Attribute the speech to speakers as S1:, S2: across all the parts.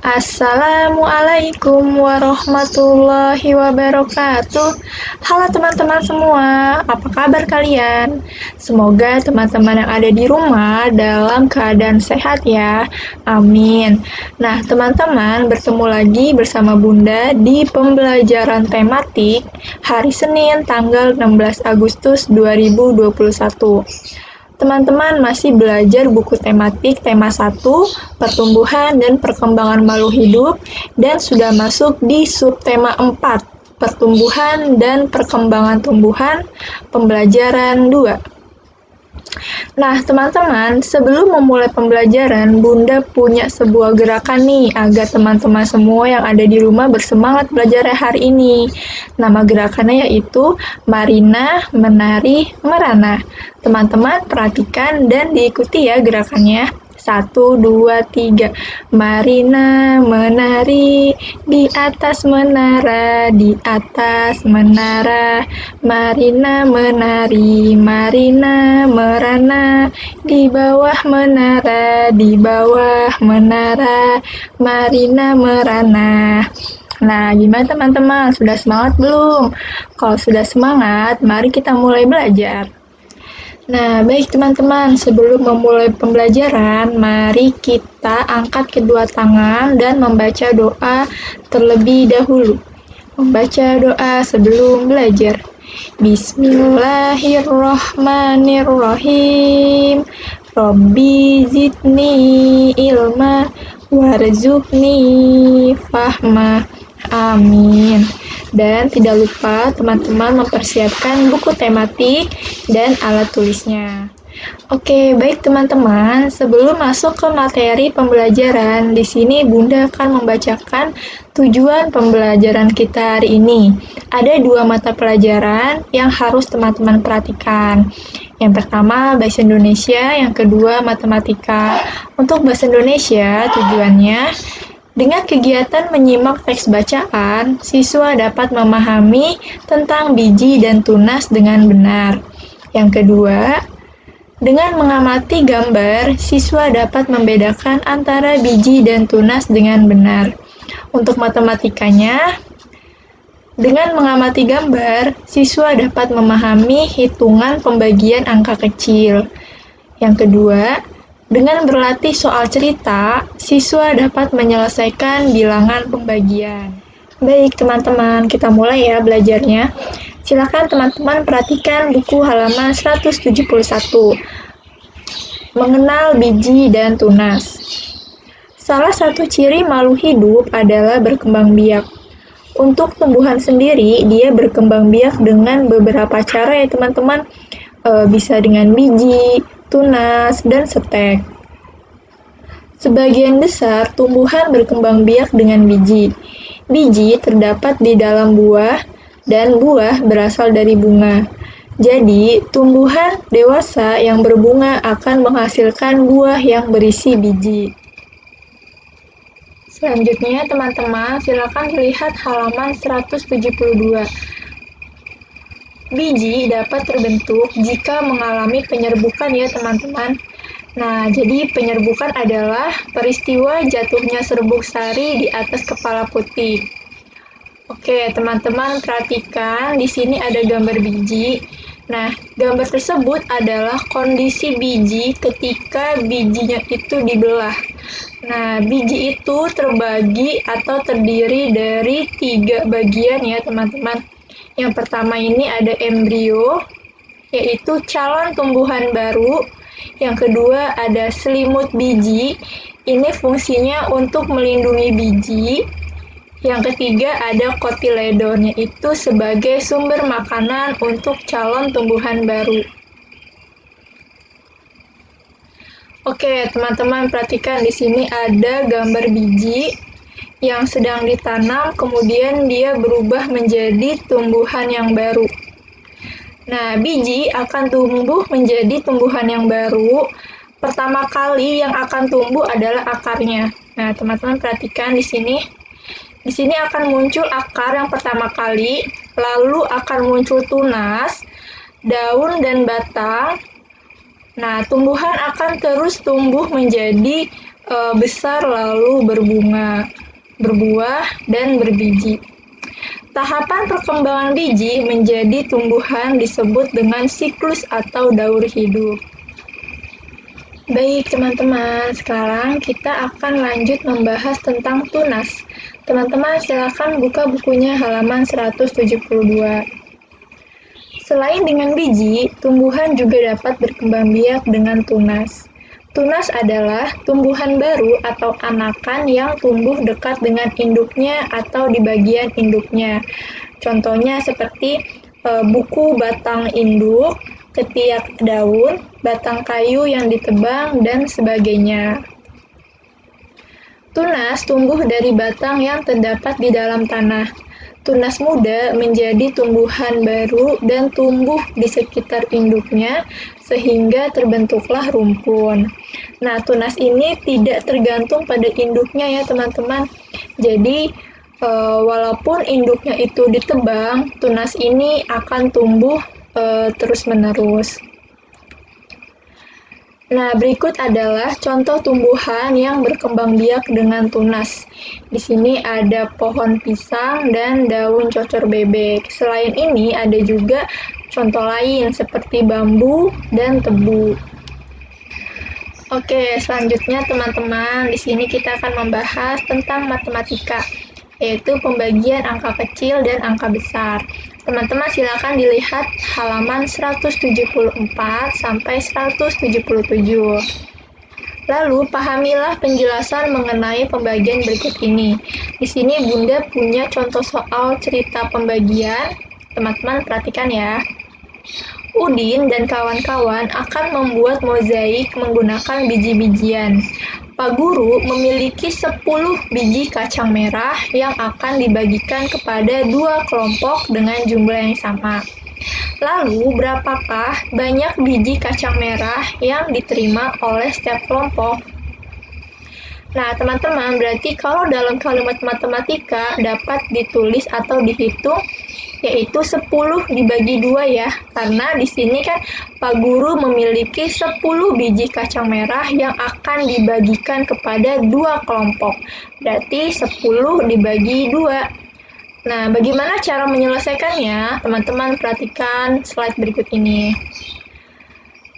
S1: Assalamualaikum warahmatullahi wabarakatuh. Halo teman-teman semua, apa kabar kalian? Semoga teman-teman yang ada di rumah dalam keadaan sehat ya. Amin. Nah, teman-teman bertemu lagi bersama Bunda di pembelajaran tematik hari Senin tanggal 16 Agustus 2021. Teman-teman masih belajar buku tematik tema 1, pertumbuhan dan perkembangan makhluk hidup, dan sudah masuk di subtema 4, pertumbuhan dan perkembangan tumbuhan, pembelajaran 2. Nah, teman-teman, sebelum memulai pembelajaran, Bunda punya sebuah gerakan nih agar teman-teman semua yang ada di rumah bersemangat belajar hari ini. Nama gerakannya yaitu Marina Menari Merana. Teman-teman perhatikan dan diikuti ya gerakannya. 1, 2, 3. Marina menari di atas menara, di atas menara. Marina menari, Marina merana, di bawah menara, di bawah menara. Marina merana. Nah, gimana teman-teman? Sudah semangat belum? Kalau sudah semangat, mari kita mulai belajar. Nah, baik teman-teman, sebelum memulai pembelajaran, mari kita angkat kedua tangan dan membaca doa terlebih dahulu. Membaca doa sebelum belajar. Bismillahirrahmanirrahim. Rabbi zidni ilma warzuqni fahma. Amin. Dan tidak lupa teman-teman mempersiapkan buku tematik dan alat tulisnya. Oke, baik teman-teman. Sebelum masuk ke materi pembelajaran, di sini Bunda akan membacakan tujuan pembelajaran kita hari ini. Ada 2 mata pelajaran yang harus teman-teman perhatikan. Yang pertama, Bahasa Indonesia, yang kedua, Matematika. Untuk Bahasa Indonesia, tujuannya dengan kegiatan menyimak teks bacaan, siswa dapat memahami tentang biji dan tunas dengan benar. Yang kedua, dengan mengamati gambar, siswa dapat membedakan antara biji dan tunas dengan benar. Untuk matematikanya, dengan mengamati gambar, siswa dapat memahami hitungan pembagian angka kecil. Yang kedua, dengan berlatih soal cerita, siswa dapat menyelesaikan bilangan pembagian. Baik teman-teman, kita mulai ya belajarnya. Silakan teman-teman perhatikan buku halaman 171. Mengenal biji dan tunas. Salah satu ciri makhluk hidup adalah berkembang biak. Untuk tumbuhan sendiri, dia berkembang biak dengan beberapa cara ya teman-teman. Bisa dengan biji, tunas, dan stek. Sebagian besar tumbuhan berkembang biak dengan biji. Biji terdapat di dalam buah, dan buah berasal dari bunga. Jadi, tumbuhan dewasa yang berbunga akan menghasilkan buah yang berisi biji. Selanjutnya, teman-teman, silakan lihat halaman 172. Biji dapat terbentuk jika mengalami penyerbukan ya teman-teman. Nah, jadi penyerbukan adalah peristiwa jatuhnya serbuk sari di atas kepala putih. Oke, teman-teman perhatikan di sini ada gambar biji. Nah, gambar tersebut adalah kondisi biji ketika bijinya itu dibelah. Nah, biji itu terbagi atau terdiri dari 3 bagian ya teman-teman. Yang pertama ini ada embrio, yaitu calon tumbuhan baru. Yang kedua ada selimut biji, ini fungsinya untuk melindungi biji. Yang ketiga ada kotiledon, yaitu sebagai sumber makanan untuk calon tumbuhan baru. Oke, teman-teman perhatikan di sini ada gambar biji yang sedang ditanam, kemudian dia berubah menjadi tumbuhan yang baru. Nah, biji akan tumbuh menjadi tumbuhan yang baru. Pertama kali yang akan tumbuh adalah akarnya. Nah, teman-teman perhatikan di sini. Di sini akan muncul akar yang pertama kali, lalu akan muncul tunas, daun dan batang. Nah, tumbuhan akan terus tumbuh menjadi besar lalu berbunga, berbuah, dan berbiji. Tahapan perkembangan biji menjadi tumbuhan disebut dengan siklus atau daur hidup. Baik teman-teman, sekarang kita akan lanjut membahas tentang tunas. Teman-teman silakan buka bukunya halaman 172. Selain dengan biji, tumbuhan juga dapat berkembang biak dengan tunas. Tunas adalah tumbuhan baru atau anakan yang tumbuh dekat dengan induknya atau di bagian induknya. Contohnya seperti buku batang induk, ketiak daun, batang kayu yang ditebang, dan sebagainya. Tunas tumbuh dari batang yang terdapat di dalam tanah. Tunas muda menjadi tumbuhan baru dan tumbuh di sekitar induknya sehingga terbentuklah rumpun. Nah, tunas ini tidak tergantung pada induknya ya teman-teman. Jadi, walaupun induknya itu ditebang, tunas ini akan tumbuh terus-menerus. Nah, berikut adalah contoh tumbuhan yang berkembang biak dengan tunas. Di sini ada pohon pisang dan daun cocor bebek. Selain ini, ada juga contoh lain seperti bambu dan tebu. Oke, selanjutnya teman-teman, di sini kita akan membahas tentang matematika, yaitu pembagian angka kecil dan angka besar. Teman-teman silakan dilihat halaman 174 sampai 177. Lalu pahamilah penjelasan mengenai pembagian berikut ini. Di sini Bunda punya contoh soal cerita pembagian. Teman-teman perhatikan ya. Udin dan kawan-kawan akan membuat mozaik menggunakan biji-bijian. Pak Guru memiliki 10 biji kacang merah yang akan dibagikan kepada 2 kelompok dengan jumlah yang sama. Lalu, berapakah banyak biji kacang merah yang diterima oleh setiap kelompok? Nah, teman-teman, berarti kalau dalam kalimat matematika dapat ditulis atau dihitung yaitu 10 dibagi 2 ya. Karena di sini kan Pak Guru memiliki 10 biji kacang merah yang akan dibagikan kepada 2 kelompok. Berarti 10 dibagi 2. Nah, bagaimana cara menyelesaikannya? Teman-teman perhatikan slide berikut ini.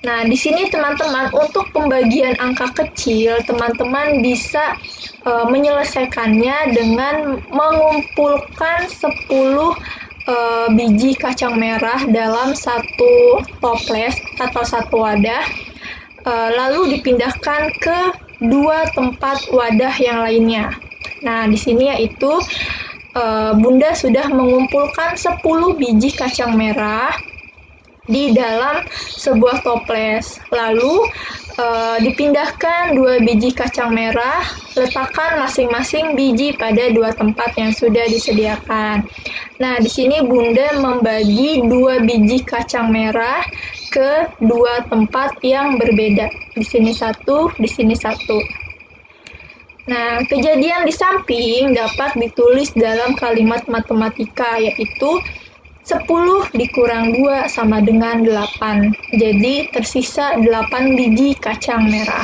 S1: Nah, di sini teman-teman untuk pembagian angka kecil, teman-teman bisa menyelesaikannya dengan mengumpulkan 10 biji kacang merah dalam satu toples atau satu wadah, lalu dipindahkan ke 2 tempat wadah yang lainnya. Nah, di sini yaitu Bunda sudah mengumpulkan 10 biji kacang merah di dalam sebuah toples. Lalu dipindahkan 2 biji kacang merah, letakkan masing-masing biji pada 2 tempat yang sudah disediakan. Nah, di sini Bunda membagi 2 biji kacang merah ke 2 tempat yang berbeda. Di sini 1, di sini 1. Nah, kejadian di samping dapat ditulis dalam kalimat matematika, yaitu 10 dikurang 2 sama dengan 8. Jadi, tersisa 8 biji kacang merah.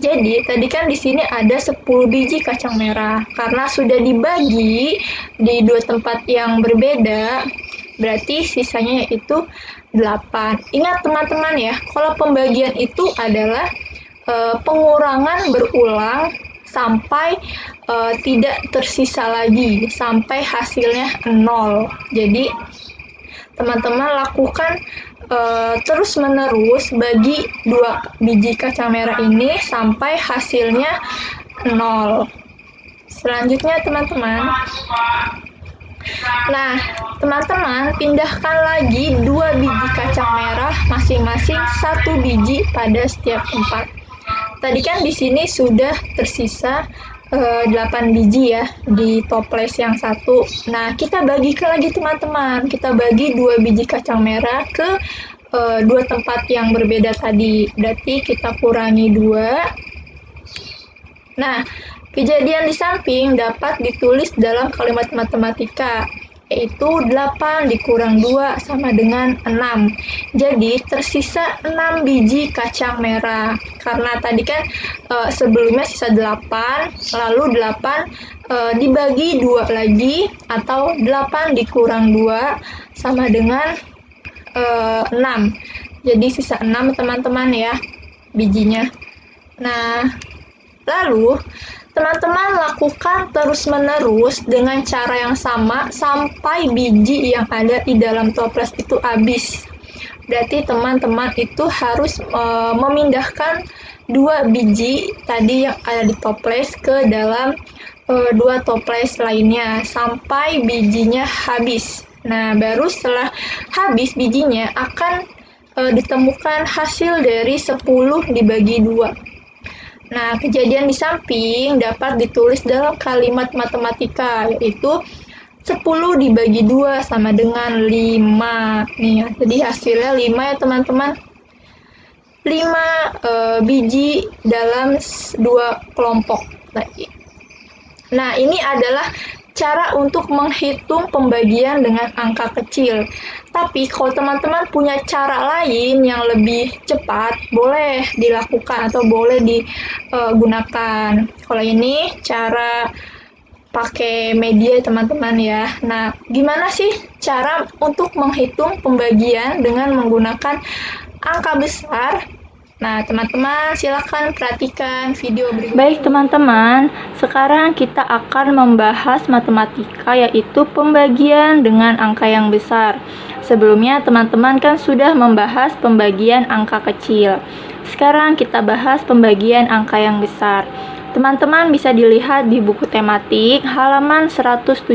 S1: Jadi, tadi kan di sini ada 10 biji kacang merah. Karena sudah dibagi di 2 tempat yang berbeda, berarti sisanya yaitu 8. Ingat teman-teman ya, kalau pembagian itu adalah pengurangan berulang sampai tidak tersisa lagi, sampai hasilnya 0. Jadi, teman-teman lakukan terus-menerus bagi 2 biji kacang merah ini sampai hasilnya 0. Selanjutnya teman-teman. Nah, teman-teman pindahkan lagi 2 biji kacang merah masing-masing 1 biji pada setiap tempat. Tadi kan di sini sudah tersisa 8 biji ya di toples yang 1. Nah, kita bagikan lagi teman-teman. Kita bagi 2 biji kacang merah ke 2 tempat yang berbeda tadi. Berarti kita kurangi 2. Nah, kejadian di samping dapat ditulis dalam kalimat matematika, yaitu 8 dikurang 2 sama dengan 6. Jadi tersisa 6 biji kacang merah. Karena tadi kan sebelumnya sisa 8, lalu 8 dibagi 2 lagi, atau 8 dikurang 2 sama dengan 6. Jadi sisa 6 teman-teman ya bijinya. Nah, lalu teman-teman lakukan terus-menerus dengan cara yang sama sampai biji yang ada di dalam toples itu habis. Berarti teman-teman itu harus memindahkan 2 biji tadi yang ada di toples ke dalam 2 toples lainnya sampai bijinya habis. Nah, baru setelah habis bijinya akan ditemukan hasil dari 10 dibagi 2. Nah, kejadian di samping dapat ditulis dalam kalimat matematika, yaitu 10 dibagi 2 sama dengan 5. Nih, jadi hasilnya 5 ya teman-teman. 5 biji dalam 2 kelompok. Nah, ini adalah cara untuk menghitung pembagian dengan angka kecil. Tapi kalau teman-teman punya cara lain yang lebih cepat, boleh dilakukan atau boleh digunakan. Kalau ini cara pakai media teman-teman ya. Nah, gimana sih cara untuk menghitung pembagian dengan menggunakan angka besar? Nah, teman-teman silakan perhatikan video berikut. Baik teman-teman, sekarang kita akan membahas matematika, yaitu pembagian dengan angka yang besar. Sebelumnya teman-teman kan sudah membahas pembagian angka kecil. Sekarang kita bahas pembagian angka yang besar. Teman-teman bisa dilihat di buku tematik halaman 177.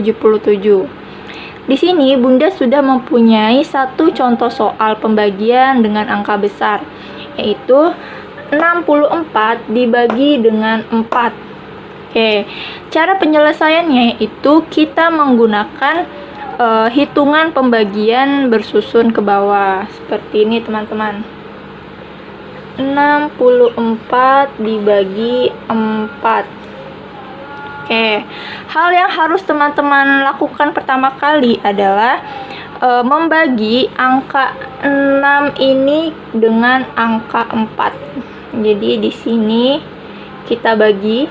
S1: Di sini Bunda sudah mempunyai satu contoh soal pembagian dengan angka besar, yaitu 64 dibagi dengan 4. Oke, cara penyelesaiannya itu kita menggunakan hitungan pembagian bersusun ke bawah. Seperti ini teman-teman. 64 dibagi 4. Oke, hal yang harus teman-teman lakukan pertama kali adalah membagi angka 6 ini dengan angka 4. Jadi di sini kita bagi.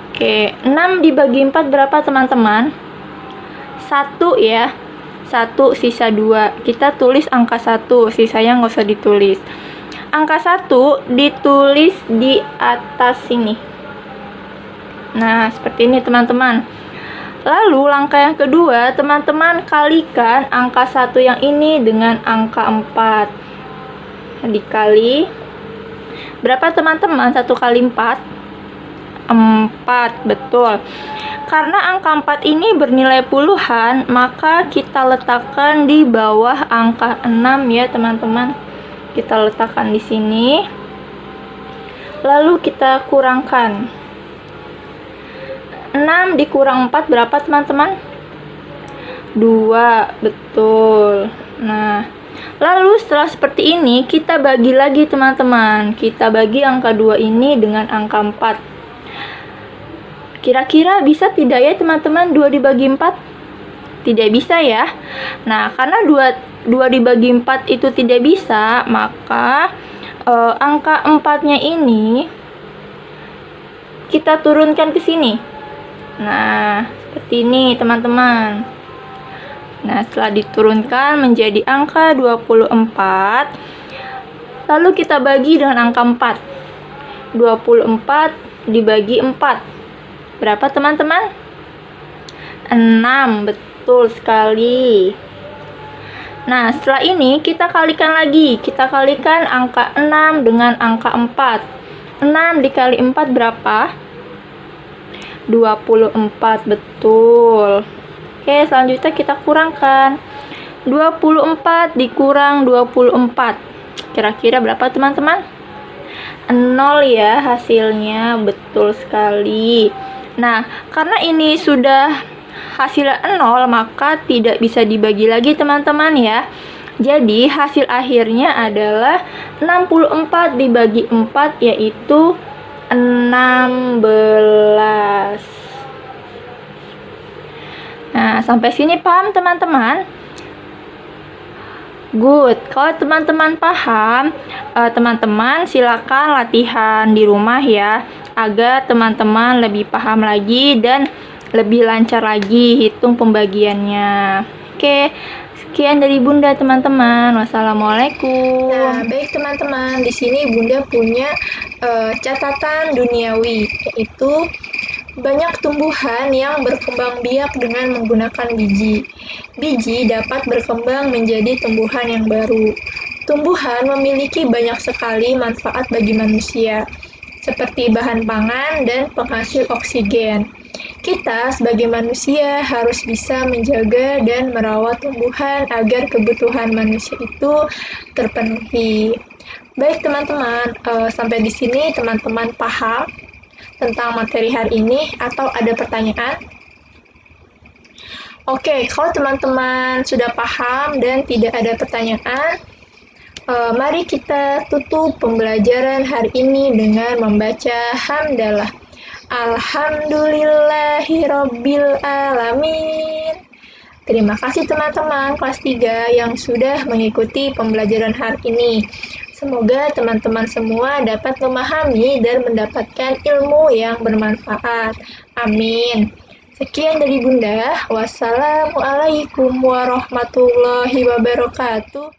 S1: Oke, 6 dibagi 4 berapa teman-teman? 1 ya. 1 sisa 2. Kita tulis angka 1, sisanya nggak usah ditulis. Angka 1 ditulis di atas sini. Nah, seperti ini teman-teman. Lalu langkah yang kedua, teman-teman kalikan angka 1 yang ini dengan angka 4. Dikali berapa teman-teman? 1 kali 4? 4, betul. Karena angka 4 ini bernilai puluhan, maka kita letakkan di bawah angka 6 ya teman-teman. Kita letakkan di sini. Lalu kita kurangkan. 6 dikurang 4 berapa teman-teman? 2, betul. Nah, lalu setelah seperti ini kita bagi lagi teman-teman. Kita bagi angka 2 ini dengan angka 4. Kira-kira bisa tidak ya teman-teman 2 dibagi 4? Tidak bisa ya. Nah, karena 2 dibagi 4 itu tidak bisa, maka angka 4-nya ini kita turunkan ke sini. Nah, seperti ini teman-teman. Nah, setelah diturunkan menjadi angka 24, lalu kita bagi dengan angka 4. 24 dibagi 4. Berapa teman-teman? 6, betul sekali. Nah, setelah ini kita kalikan lagi. Kita kalikan angka 6 dengan angka 4. 6 dikali 4 berapa? 24, betul. Oke, selanjutnya kita kurangkan. 24 dikurang 24. Kira-kira berapa teman-teman? 0 ya hasilnya, betul sekali. Nah, karena ini sudah hasilnya 0, maka tidak bisa dibagi lagi teman-teman ya. Jadi hasil akhirnya adalah 64 dibagi 4, yaitu 16.
S2: Nah, sampai sini paham teman-teman? Good. Kalau teman-teman paham, teman-teman silakan latihan di rumah ya, agar teman-teman lebih paham lagi dan lebih lancar lagi hitung pembagiannya. Oke, sekian dari Bunda teman-teman. Wassalamualaikum.
S1: Nah, baik teman-teman, di sini Bunda punya catatan duniawi, yaitu banyak tumbuhan yang berkembang biak dengan menggunakan biji. Biji dapat berkembang menjadi tumbuhan yang baru. Tumbuhan memiliki banyak sekali manfaat bagi manusia, seperti bahan pangan dan penghasil oksigen. Kita sebagai manusia harus bisa menjaga dan merawat tumbuhan agar kebutuhan manusia itu terpenuhi. Baik teman-teman, sampai di sini teman-teman paham tentang materi hari ini atau ada pertanyaan? Oke, kalau teman-teman sudah paham dan tidak ada pertanyaan, mari kita tutup pembelajaran hari ini dengan membaca hamdalah. Alhamdulillahirabbil alamin. Terima kasih teman-teman kelas 3 yang sudah mengikuti pembelajaran hari ini. Semoga teman-teman semua dapat memahami dan mendapatkan ilmu yang bermanfaat. Amin. Sekian dari Bunda. Wassalamualaikum warahmatullahi wabarakatuh.